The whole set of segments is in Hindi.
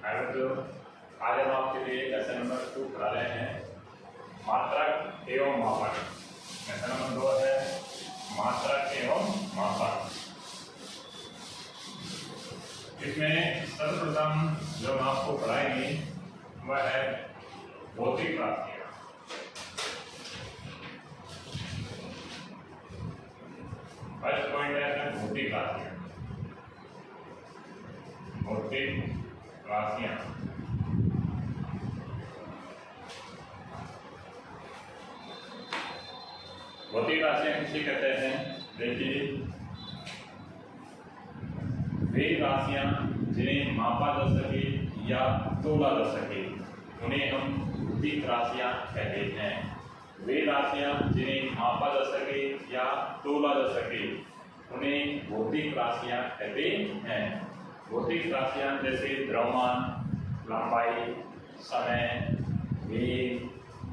जो आज हम आपके लिए लेसन नंबर 2 पढ़ा रहे हैं, मात्रक एवं मापक। लेसन नंबर 2 है मात्रक एवं मापक। इसमें सर्वप्रथम जो हम आपको पढ़ाएंगे वह है भौतिक राशियां। फर्स्ट पॉइंट है भौतिक राशियां। भौतिक राशियां भौतिक राशियां किसे कहते हैं? देखिए, वे राशियां जिन्हें मापा जा सके या तोला जा सके उन्हें हम भौतिक राशियां कहते हैं। वे राशियां जिन्हें मापा जा सके या तोला जा सके उन्हें भौतिक राशियां कहते हैं। भौतिक राशियां जैसे द्रव्यमान, लंबाई, समय, वेग,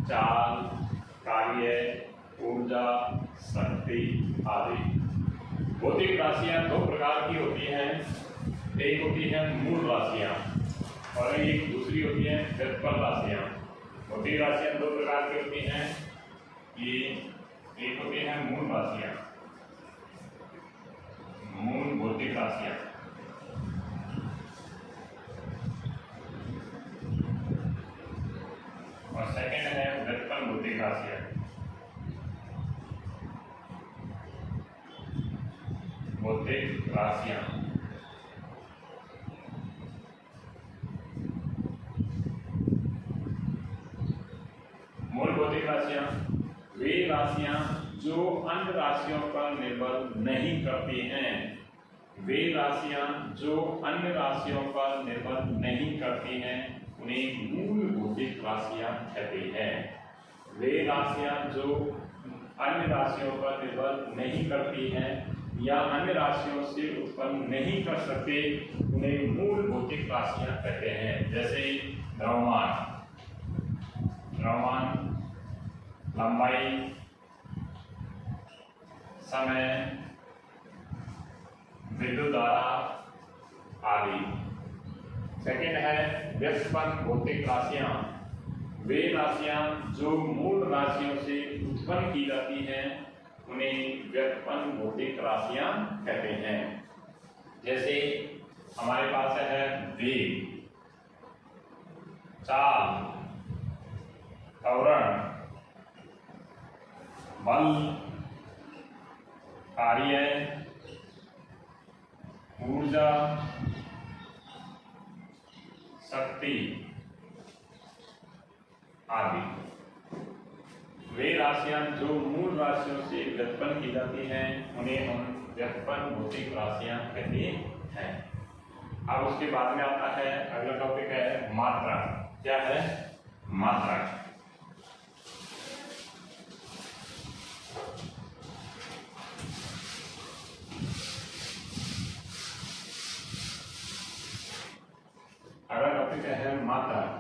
चाल, कार्य, ऊर्जा, शक्ति आदि। भौतिक राशियां दो प्रकार की होती हैं। एक होती है मूल राशियां और एक दूसरी होती है व्युत्पन्न राशियां। भौतिक राशियां दो प्रकार की होती हैं। ये एक होती है मूल राशियां, मूल भौतिक राशियां, और सेकंड है व्युत्पन्न भौतिक राशियां। भौतिक राशियां मूल भौतिक राशियां वे राशियां जो अन्य राशियों पर निर्भर नहीं करती हैं। वे राशियां जो अन्य राशियों पर निर्भर नहीं करती हैं उन्हें मूल भौतिक राशियां कहते हैं। वे राशियां जो अन्य राशियों पर निर्भर नहीं करती हैं या अन्य राशियों से उत्पन्न नहीं कर सकते उन्हें मूल भौतिक राशियां कहते हैं। जैसे द्रव्यमान, लंबाई, समय, विद्युत धारा आदि। सेकंड है व्युत्पन्न भौतिक राशियां। वे राशियां जो मूल राशियों से उत्पन्न की जाती हैं उन्हें व्युत्पन्न भौतिक राशियां कहते हैं। जैसे हमारे पास है वेग, चाल, त्वरण, बल, कार्य, ऊर्जा, शक्ति आदि। वे राशियां जो मूल राशियों से व्युत्पन्न की जाती हैं उन्हें हम व्युत्पन्न भौतिक राशियां कहते हैं। अब उसके बाद में आता है अगला टॉपिक है मात्रक। क्या है? मात्रक। अगला टॉपिक है मात्रक।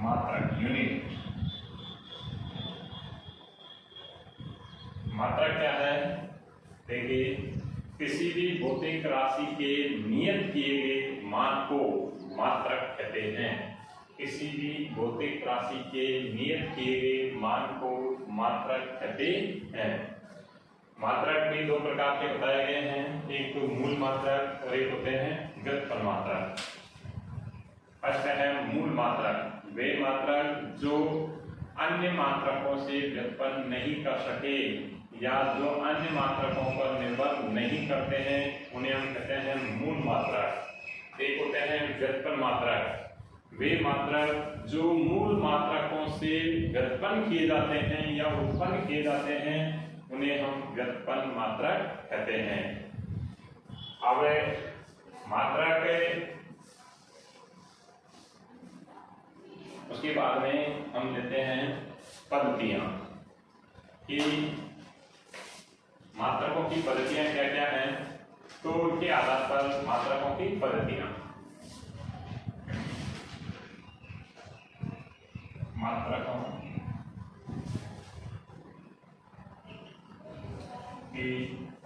मात्रक यूनिट। मात्रक क्या है? देखिए, किसी भी भौतिक राशि के नियत किए गए मान को मात्रक कहते हैं। किसी भी भौतिक राशि के नियत किए गए मान को मात्रक कहते हैं। मात्रक भी दो प्रकार के बताए गए हैं, एक तो मूल मात्रक और एक होते हैं व्युत्पन्न मात्रक। फर्स्ट है मूल मात्रक। वे मात्रक जो अन्य मात्रकों से व्युत्पन्न नहीं कर सके या जो अन्य मात्रकों पर निर्भर नहीं करते हैं उन्हें हम कहते हैं मूल मात्रक। एक होते हैं व्युत्पन्न मात्रक। वे मात्रक जो मूल मात्रकों से व्युत्पन्न किए जाते हैं या उत्पन्न किए जाते हैं उन्हें हम व्युत्पन्न मात्रक कहते हैं। अब मात्रक उसके बाद में हम लेते हैं पद्धतियां कि मात्रकों की पद्धतियां क्या क्या हैं। तो उनके आधार पर मात्रकों की पद्धतियां, मात्रकों की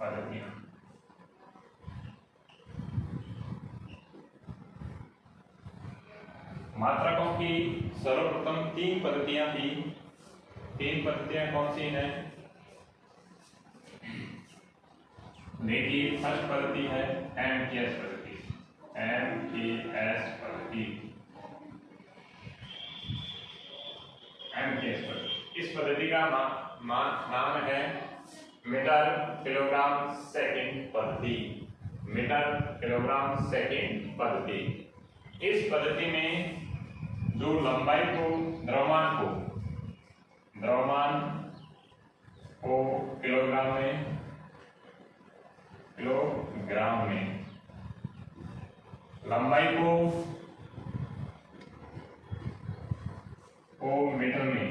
पद्धतियां। मात्रकों की सर्वप्रथम तीन पद्धतियां थी। तीन पद्धतियां कौन सी हैं? देखिए, फर्स्ट पद्धति है एमटीएस पद्धति। एमटीएस पद्धति, एमटीएस पद्धति। इस पद्धति का नाम है मीटर किलोग्राम सेकंड पद्धति। मीटर किलोग्राम सेकंड पद्धति। इस पद्धति में जो लंबाई को द्रव्यमान को किलोग्राम में, लंबाई को मीटर में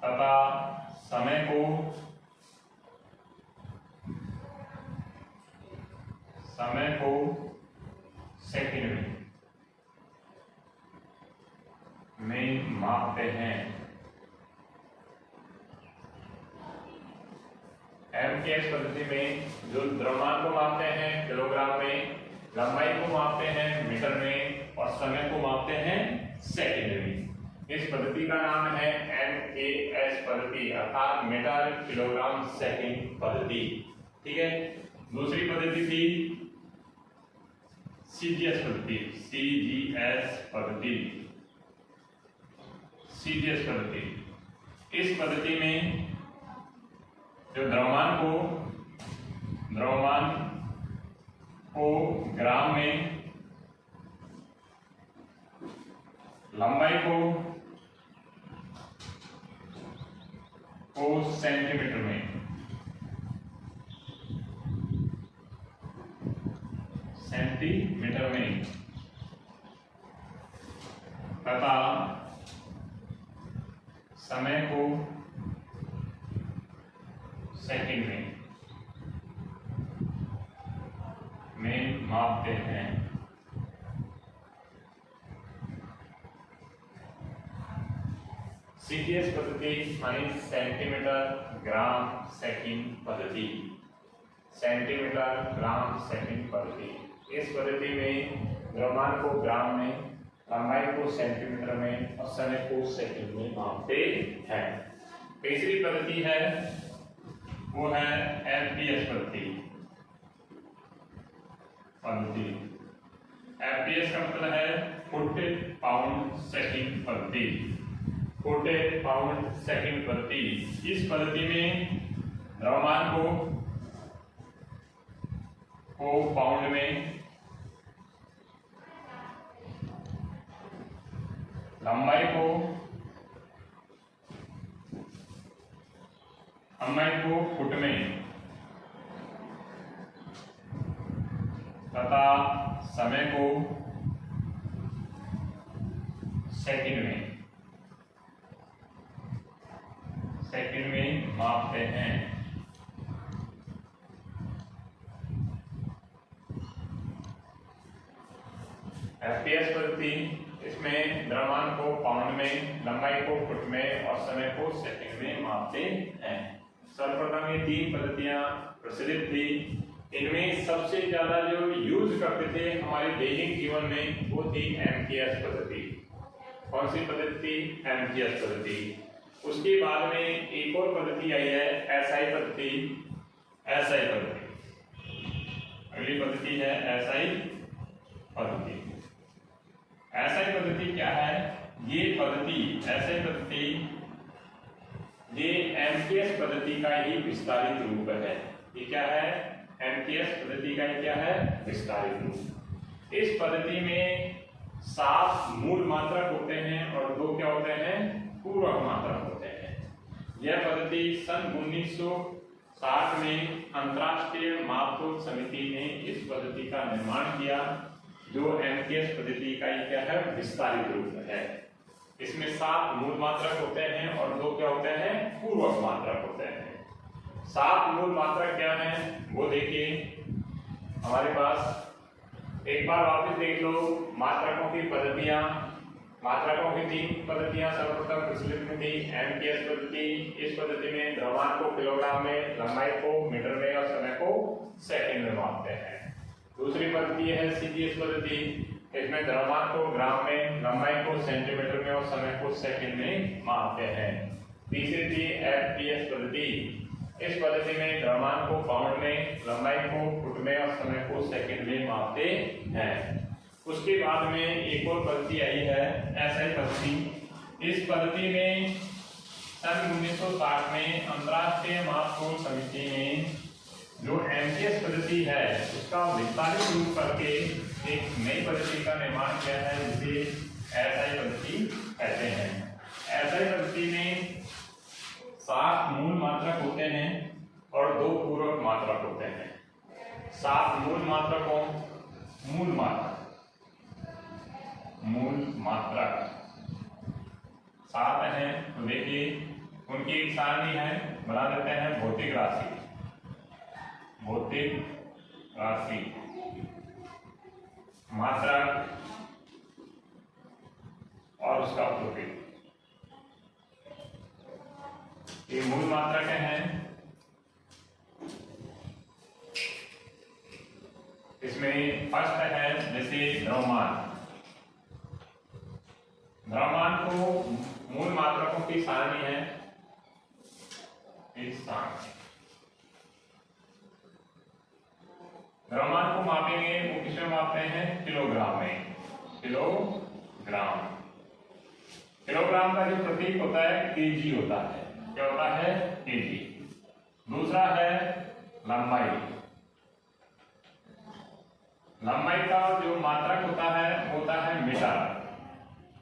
तथा समय को सेकंड में मापते हैं। एमटीएस पद्धति में जो द्रव्यमान को मापते हैं किलोग्राम में, लंबाई को मापते हैं मीटर में और समय को मापते हैं सेकंड में। इस पद्धति का नाम है एमटीएस पद्धति अर्थात मीटर किलोग्राम सेकंड पद्धति। ठीक है। दूसरी पद्धति थी सीजीएस पद्धति। सीजीएस पद्धति। इस पद्धति में जो द्रव्यमान को ग्राम में, लंबाई को सेंटीमीटर में, तथा समय को सेकंड में मापते हैं। सीजीएस पद्धति मानी सेंटीमीटर ग्राम सेकंड पद्धति। सेंटीमीटर ग्राम सेकंड पद्धति। इस पद्धति में द्रव्यमान को ग्राम में, लंबाई को सेंटीमीटर में और समय को सेकंड में मापते हैं। तीसरी पद्धति है वो है एमटीएस पद्धति। एमटीएस का मतलब है फुट पाउंड सेकंड पद्धति। फुट पाउंड सेकंड पद्धति। इस पद्धति में द्रव्यमान को पाउंड में, लंबाई को फुट में तथा समय को सेकंड में मापते हैं। एमटीएस पद्धति, इसमें द्रव्यमान को पाउंड में, लंबाई को फुट में और समय को सेकंड में मापते हैं। सर्वप्रथम ये तीन पद्धतियां प्रचलित थी। इनमें सबसे ज्यादा जो यूज करते थे हमारे दैनिक जीवन में वो थी एमटीएस पद्धति। कौन सी पद्धति? एमटीएस पद्धति। उसके बाद में एक और पद्धति आई है एसआई पद्धति। अगली पद्धति है एसआई पद्धति। एसआई पद्धति क्या है? ये एसआई पद्धति ये एमटीएस पद्धति का ही विस्तारित रूप है। ये क्या है? एमटीएस पद्धति का क्या है? विस्तारित रूप। इस पद्धति में 7 मूल मात्रक होते हैं और 2 क्या होते हैं? पूरक मात्रक होते हैं। यह पद्धति सन 1960 में अंतर्राष्ट्रीय मापतोल समिति ने इस पद्धति का निर्माण किया, जो एमटीएस पद्धति का क्या है? विस्तारित रूप है। इसमें 7 मूल मात्रक होते हैं और 2 क्या होते हैं? पूर्वक मात्रक होते हैं। 7 मूल मात्रक क्या हैं वो देखिए हमारे पास। एक बार वापस देख लो मात्रकों की पद्धतियां। मात्रकों की 3 पद्धतियां सर्वप्रथम प्रचलित में थी। एमटीएस पद्धति, इस पद्धति में द्रव्यमान को किलोग्राम में, लंबाई को मीटर में और समय को सेकंड में मापते हैं। दूसरी पद्धति है CGS पद्धति। इसमें द्रव्यमान को ग्राम में, लंबाई को सेंटीमीटर में और समय को सेकंड में मापते हैं। तीसरी थी FPS पद्धति। इस पद्धति में द्रव्यमान को पाउंड में, लंबाई को फुट में और समय को सेकंड में मापते हैं। उसके बाद में एक और पद्धति आई है SI पद्धति। इस पद्धति में सन 1960 में अंतर्राष्ट्रीय मापतोल समिति ने जो MGS पद्धति है उसका विस्तारित रूप करके एक नई पद्धति का निर्माण किया है जिसे SI पद्धति कहते हैं। SI पद्धति में 7 मूल मात्रक होते हैं और 2 पूरक मात्रक होते हैं। 7 मूल मात्रकों, मूल मात्रक 7 हैं। तो देखिए उनकी एक सारणी है, बना देते हैं। भौतिक राशि, मात्रक और उसका प्रतीक। ये मूल मात्रक हैं। इसमें फर्स्ट है जैसे द्रव्यमान को मूल मात्रकों की सारणी है इस सारणी। द्रव्यमान को मापेंगे, वो किसमें मापते हैं? किलोग्राम में। किलोग्राम का जो प्रतीक होता है केजी होता है। क्या होता है? केजी। दूसरा है लंबाई का जो मात्रक होता है वो होता है मीटर।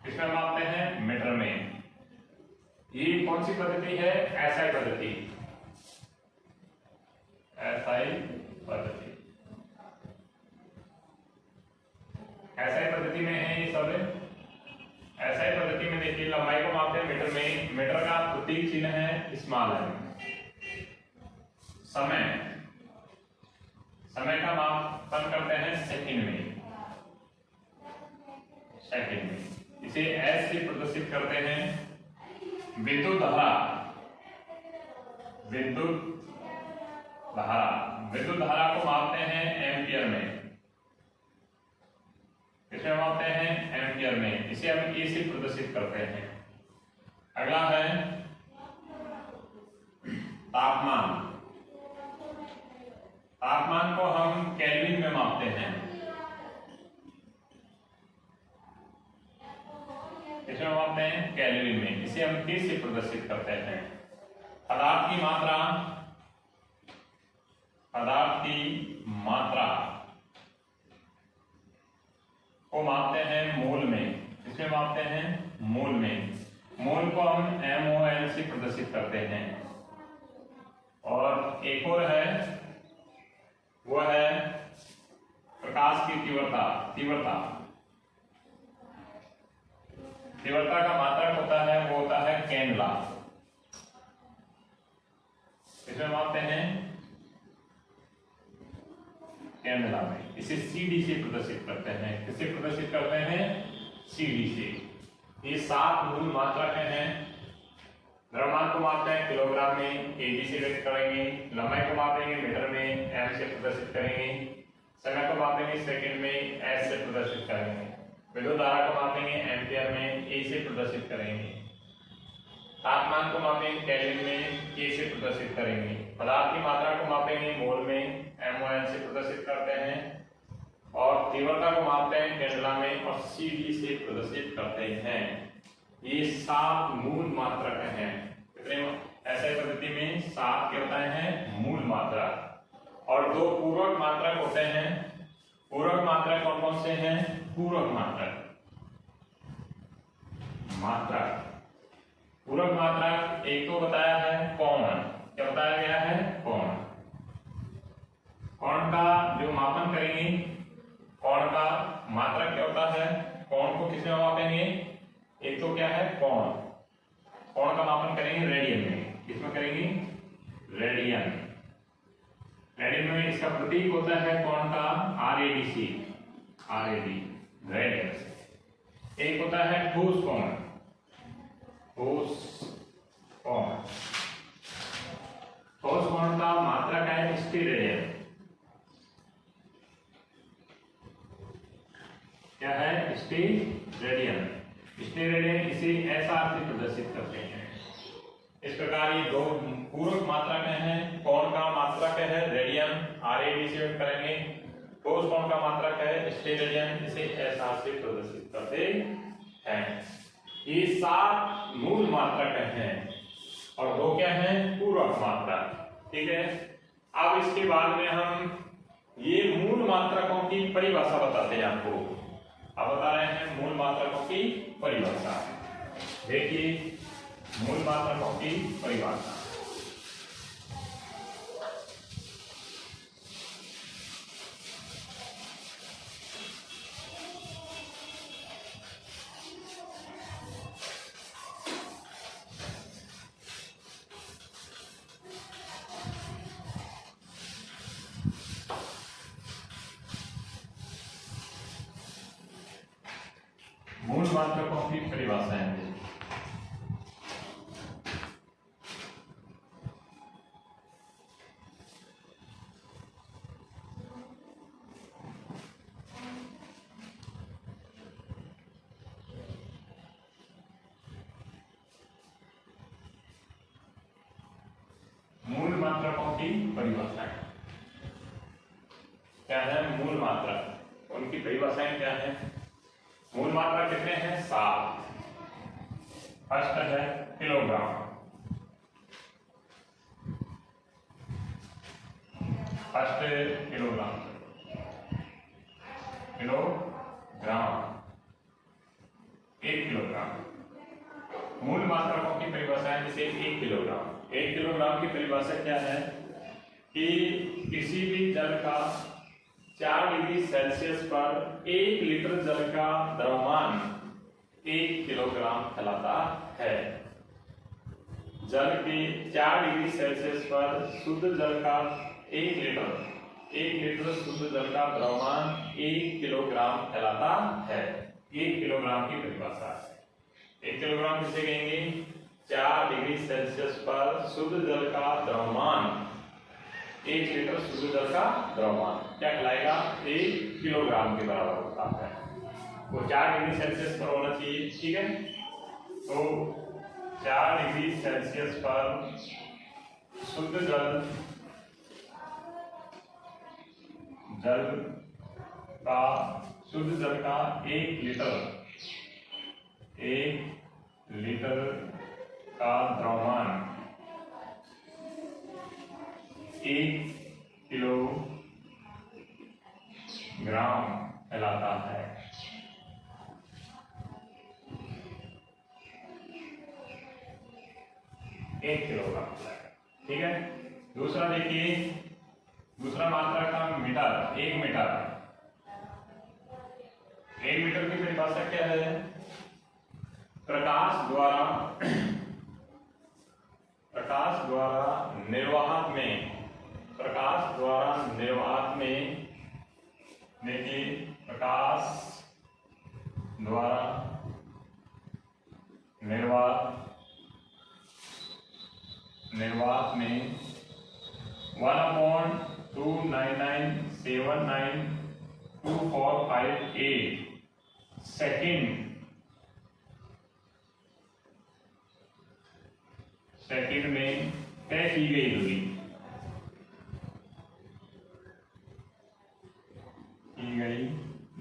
किसमें मापते हैं? मीटर में। ये कौन सी पद्धति है? SI पद्धति। SI पद्धति में है ये सब। SI पद्धति में देखिए लंबाई को मापते हैं मीटर में। मीटर का प्रतीक चिन्ह है स्मॉल m। समय का मापन करते हैं सेकंड में। इसे S से प्रदर्शित करते हैं। विद्युत धारा को मापते हैं एम्पियर में। किसमें मापते हैं? एम्पियर में। इसे हम E से प्रदर्शित करते हैं। अगला है तापमान को हम केल्विन में मापते हैं। किसमें मापते हैं? केल्विन में। इसे हम K से प्रदर्शित करते हैं। पदार्थ की मात्रा को मापते हैं मोल में। किसमें मापते हैं? मोल में। मोल को हम MOL से प्रदर्शित करते हैं। और एक और है, वो है प्रकाश की तीव्रता का मात्रक होता है वो होता है कैंडला। इसमें मापते हैं कैंडला में। इसे CD से प्रदर्शित करते हैं। किससे प्रदर्शित करते हैं? CD से। ये 7 मूल मात्रक हैं। द्रव्यमान को मापते हैं किलोग्राम में, kg से व्यक्त करेंगे। लंबाई को मापेंगे मीटर में, m से प्रदर्शित करेंगे। समय को मापेंगे सेकंड में, s से प्रदर्शित करेंगे। विद्युत धारा को मापेंगे एम्पियर में, A से प्रदर्शित करेंगे। तापमान को मापेंगे केल्विन में, K से प्रदर्शित करेंगे। पदार्थ की मात्रा को मापेंगे मोल में, MOL से प्रदर्शित करते हैं। और तीव्रता को मापते हैं कैंडला में और CD से प्रदर्शित करते हैं। ये 7 मूल मात्रक हैं। SI पद्धति में 7 क्या होता है? मूल मात्रक। और 2 पूरक मात्रक होते हैं। पूरक मात्रक कौन कौन से हैं? पूरक मात्रक एक तो बताया है कोण। क्या बताया गया है? कोण का जो मापन करेंगे, कोण का मात्रक क्या होता है? कोण को किसमें मापेंगे? एक तो क्या है? कोण का मापन करेंगे रेडियन में। किसमें करेंगे? रेडियन में। इसका प्रतीक होता है कोण का RAD, रेडियन। एक होता है ठोस कोण। ठोस कोण का मात्रक है स्टेरेडियन। स्टेरेडियन। स्टेरेडियन इसे SR से प्रदर्शित करते हैं। इस प्रकार ये दो पूरक मात्रक हैं। कौन का मात्रक है? रेडियन, RAD से करेंगे। ठोस कौन का मात्रक है? स्टेरेडियन, इसे SR से प्रदर्शित करते हैं। ये 7 मूल मात्रक हैं और 2 क्या हैं? पूरक मात्रक। ठीक है, अब इसके बाद में हम ये मूल मात्रकों की परिभाषा बताते हैं आपको। अब बता रहे हैं मूल मात्रकों की परिभाषा। देखिए मूल मात्रकों की परिभाषा। मूल मात्रकों की परिभाषाएं। मूल मात्रकों की परिभाषाएं क्या है? मूल मात्रक, उनकी परिभाषाएं क्या है? मूल मात्रा कितने हैं? 7। फर्स्ट है kilogram. First kilogram, kilogram 1 kilogram. मूल मात्रकों की परिभाषा है जैसे 1 किलोग्राम। 1 किलोग्राम की परिभाषा क्या है कि किसी भी जल का 4 डिग्री सेल्सियस पर 1 लीटर जल का द्रव्यमान 1 किलोग्राम कहलाता है। जल के 4 डिग्री सेल्सियस पर शुद्ध जल का 1 लीटर शुद्ध जल का द्रव्यमान 1 किलोग्राम कहलाता है। 1 किलोग्राम की परिभाषा है। 1 किलोग्राम किसे कहेंगे? 4 डिग्री सेल्सियस पर शुद्ध जल का द्रव्यमान 1 लीटर शुद्ध जल का द्रव्यमान क्या कहलाएगा? 1 किलोग्राम के बराबर होता है। वो 4 डिग्री सेल्सियस पर होना चाहिए। ठीक है, तो 4 डिग्री सेल्सियस पर शुद्ध जल का 1 लीटर का द्रव्यमान 1 किलोग्राम कहलाता है। एक किलोग्राम। ठीक है, दूसरा देखिए, दूसरा मात्रा का मीटर। 1 मीटर। 1 मीटर की परिभाषा क्या है? प्रकाश द्वारा निर्वात में देखिए, प्रकाश द्वारा निर्वात में 1/299792458 सेकंड में तय की गई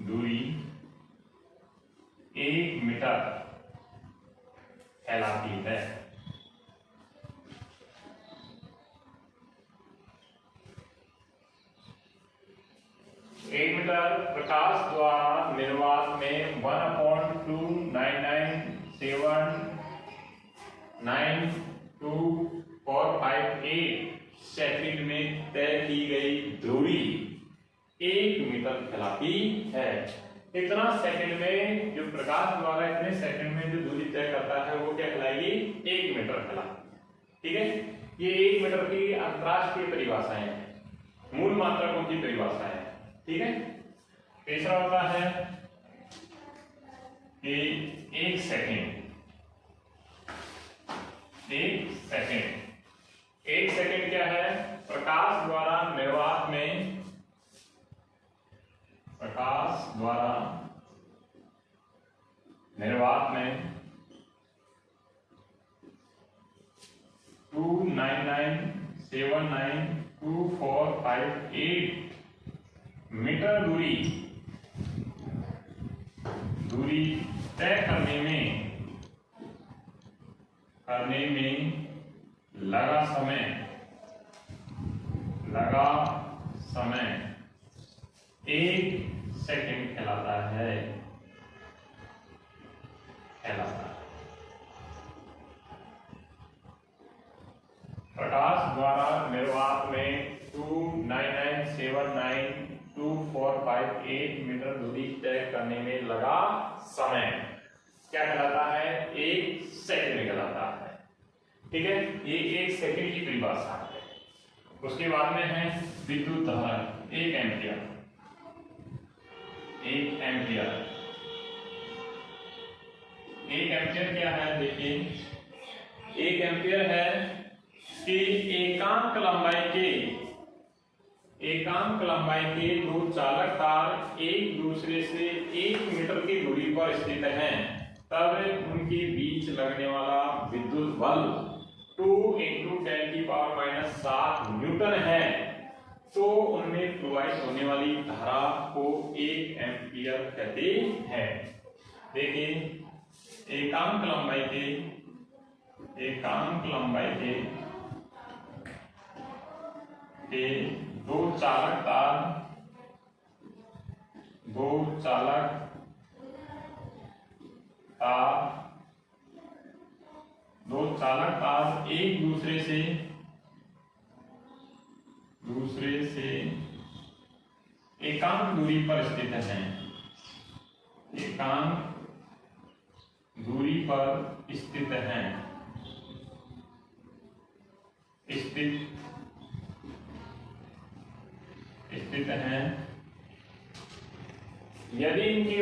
दूरी 1 मीटर कहलाती है। 1 मीटर प्रकाश द्वारा निर्वात में 1/2992458 सेकंड में तय की गई दूरी 1 मीटर कहलाती है। इतना सेकंड में जो प्रकाश द्वारा इतने सेकंड में जो दूरी तय करता है वो क्या कहलाएगी? 1 मीटर कहलाती है। ठीक है, ये 1 मीटर की अंतरराष्ट्रीय परिभाषाएं हैं, मूल मात्रकों की परिभाषाएं। ठीक है, तीसरा होता है कि 1 सेकंड। 1 सेकंड क्या है? प्रकाश द्वारा निर्वात निर्वात में 299792458 मीटर दूरी तय करने में लगा समय 1 सेकंड कहलाता है। प्रकाश द्वारा निर्वात में 299792458 मीटर दूरी तय करने में लगा समय क्या कहलाता है? 1 सेकंड कहलाता है। ठीक है, ये 1 सेकंड की परिभाषा है। उसके बाद में है विद्युत धारा 1 एम्पियर। 1 एम्पियर क्या है? देखिए, 1 एम्पियर है कि एकांक लंबाई के दो चालक तार एक दूसरे से 1 मीटर की दूरी पर स्थित हैं, तब उनके बीच लगने वाला विद्युत बल 2 × 10⁻⁷ न्यूटन है, तो उनमें प्रवाहित होने वाली धारा को 1 एम्पियर कहते हैं। देखिए, एकांक लंबाई के दो चालक तार एक दूसरे से एकांक दूरी पर स्थित हैं। स्थित हैं। यदि इनके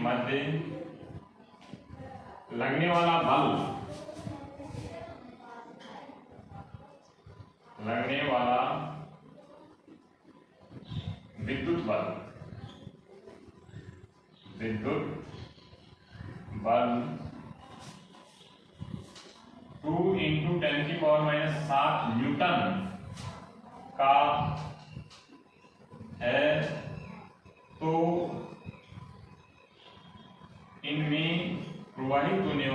मध्य लगने वाला विद्युत बल 2 × 10⁻⁷ न्यूटन का है, तो इनमें प्रवाहित होने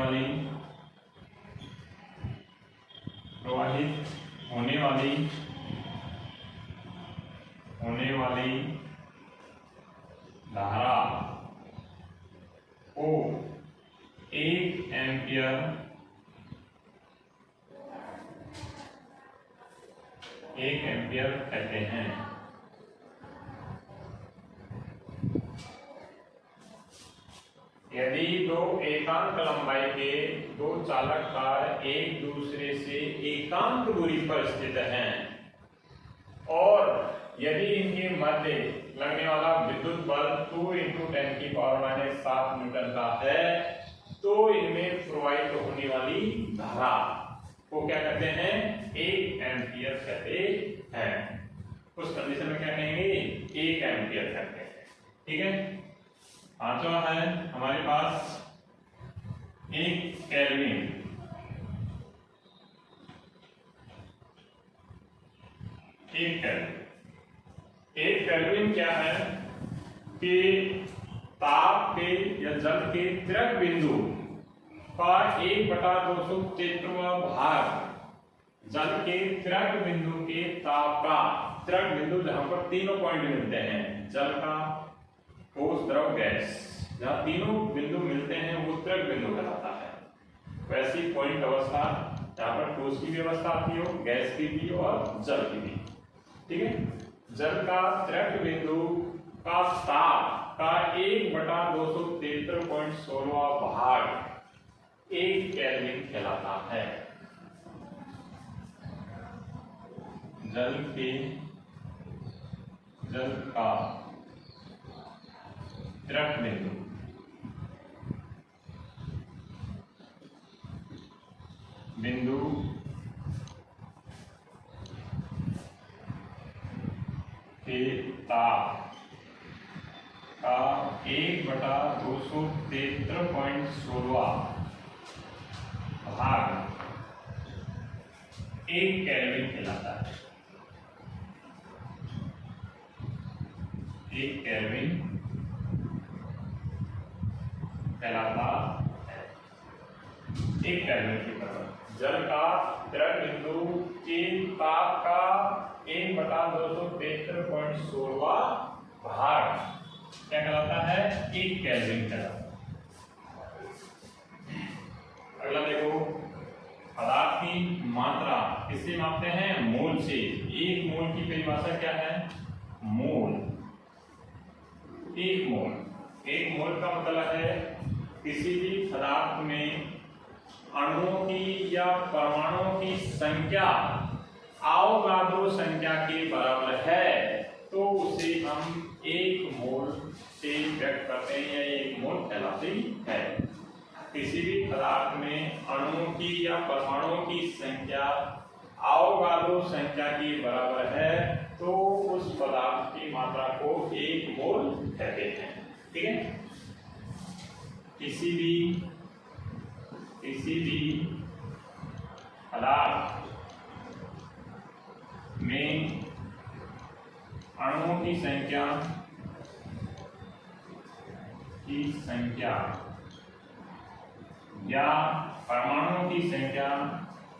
वाली धारा को 1 एम्पियर कहते हैं। यदि दो एकांक लंबाई के दो चालक तार एक दूसरे से एकांक दूरी पर स्थित हैं और यदि इनके मध्य लगने वाला विद्युत बल 2 × 10⁻⁷ न्यूटन का है, तो इनमें प्रवाहित होने वाली धारा को क्या कहते हैं? 1 एम्पियर कहते हैं। उस कंडीशन में क्या कहेंगे? 1 एम्पियर कहते हैं। ठीक है, पांचवा है हमारे पास 1 केल्विन। 1 केल्विन क्या है कि ताप के या जल के त्वरक बिंदु का 1/273वां भाग जल के त्वरक बिंदु के ताप का, त्वरक बिंदु जहां पर तीनों पॉइंट मिलते हैं, जल का, ठोस, द्रव, गैस, जहां तीनों बिंदु मिलते हैं वो त्वरक बिंदु कहलाता है। वैसी पॉइंट अवस्था जहां पर ठोस की भी अवस्था आती हो, गैस की भी और जल की भी। ठीक है, जल का त्वरक बिंदु का ताप का 1/273.16वां भाग 1 केल्विन कहलाता है। जल का त्वरक बिंदु 1/273.16 भाग 1 केल्विन कहलाता है। 1 केल्विन कहलाता है। 1 केल्विन के बराबर जल का द्रव बिंदु के ताप का 1/273.16 भाग क्या कहलाता है? 1 केल्विन कहलाता है। अगला देखो, पदार्थ की मात्रा किससे मापते हैं? मोल से। 1 मोल की परिभाषा क्या है? मोल। 1 मोल का मतलब है किसी भी पदार्थ में अणुओं की या परमाणुओं की संख्या अवोगाद्रो संख्या के बराबर है तो उसे हम 1 मोल से व्यक्त करते हैं या 1 मोल कहलाती है। किसी भी पदार्थ में अणुओं की या परमाणुओं की संख्या अवोगाद्रो संख्या के बराबर है तो उस पदार्थ की मात्रा को 1 मोल कहते हैं। ठीक है। किसी भी पदार्थ में अणुओं की संख्या या परमाणुओं की संख्या अवोगाद्रो संख्या के बराबर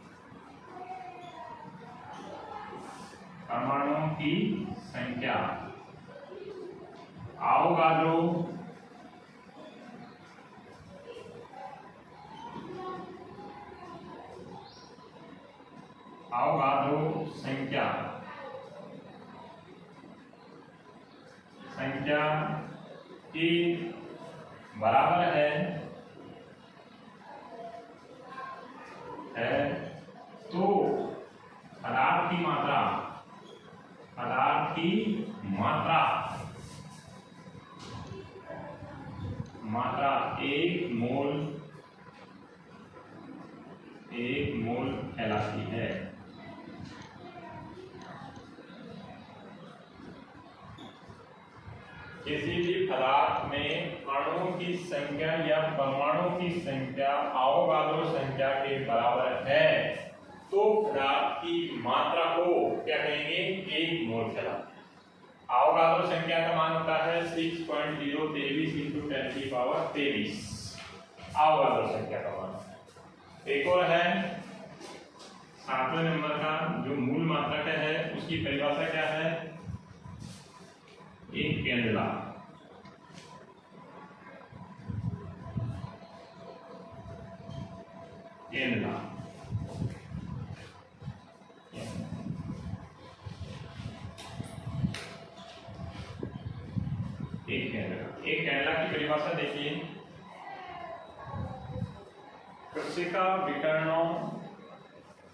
है तो पदार्थ की मात्रा 1 मोल कहलाती है। किसी भी पदार्थ में अणुओं की संख्या या परमाणु की संख्या अवोगाद्रो संख्या के बराबर है तो पदार्थ की मात्रा को क्या कहेंगे? 1 मोल कहलाता है। अवोगाद्रो संख्या का मान होता है 6.023 × 10⁻23 अवोगाद्रो संख्या का मान। एक और है 7वें नंबर का जो मूल मात्रक है उसकी परिभाषा क्या है? 1 कैंडेला। एक कैंडेला की परिभाषा देखिए। कृषिका विकिरणों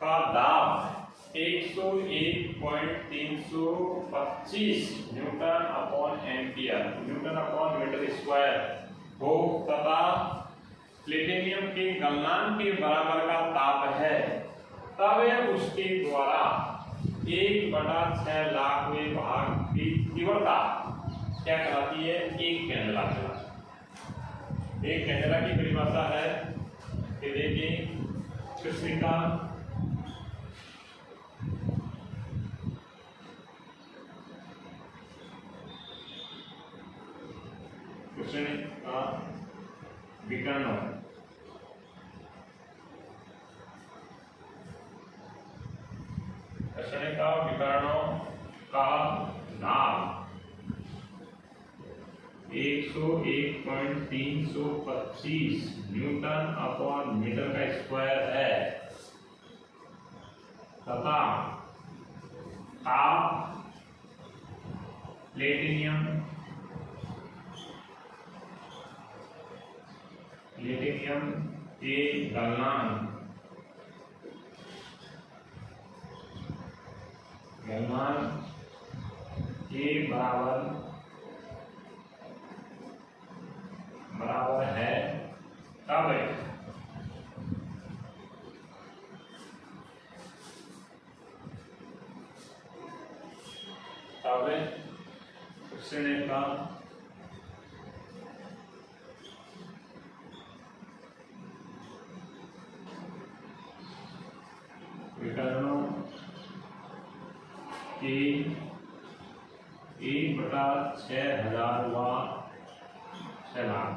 का दाब 101.325 न्यूटन/मीटर² हो तथा प्लेटिनियम के गलनांक के बराबर का ताप है तब उसके द्वारा 1/6 लाखवें भाग की तीव्रता क्या कहलाती है? 1 कैंडेला कहलाती है। 1 कैंडेला की परिभाषा है कि देखिए कृष्णिका विकिरणों का दाब 101.325 न्यूटन/मीटर² है तथा ताप प्लेटिनियम के गलनांक के बराबर है तब कृष्ण का विकर्णों के 1/6000वां छलांग।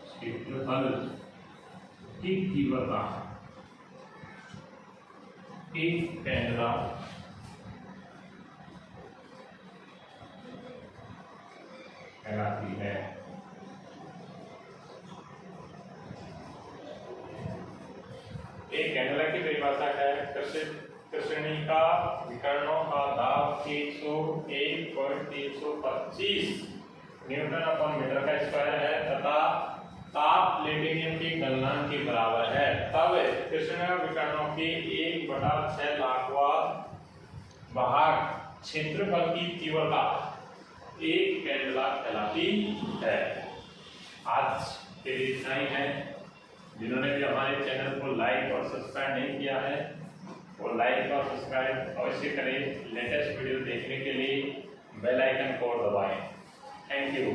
क्षेत्रफल की तीव्रता एक कैमरा कहलाती है। एक कैंडला की परिभाषा क्या है? कृष्णिका विकर्णों का दाब 101.325 न्यूटन अपॉन मीटर का स्क्वायर है तथा ताप प्लेटिनियम के गलनांक के बराबर है, तब कृष्णिका विकर्णों के 1/6,00,000वां भाग क्षेत्रफल की तीव्रता एक कैंडला कहलाती है। आज के लिए इतना ही है। जिन्होंने भी हमारे चैनल को लाइक और सब्सक्राइब नहीं किया है वो लाइक और सब्सक्राइब अवश्य करें। लेटेस्ट वीडियो देखने के लिए बेल आइकन को दबाएं। Thank you.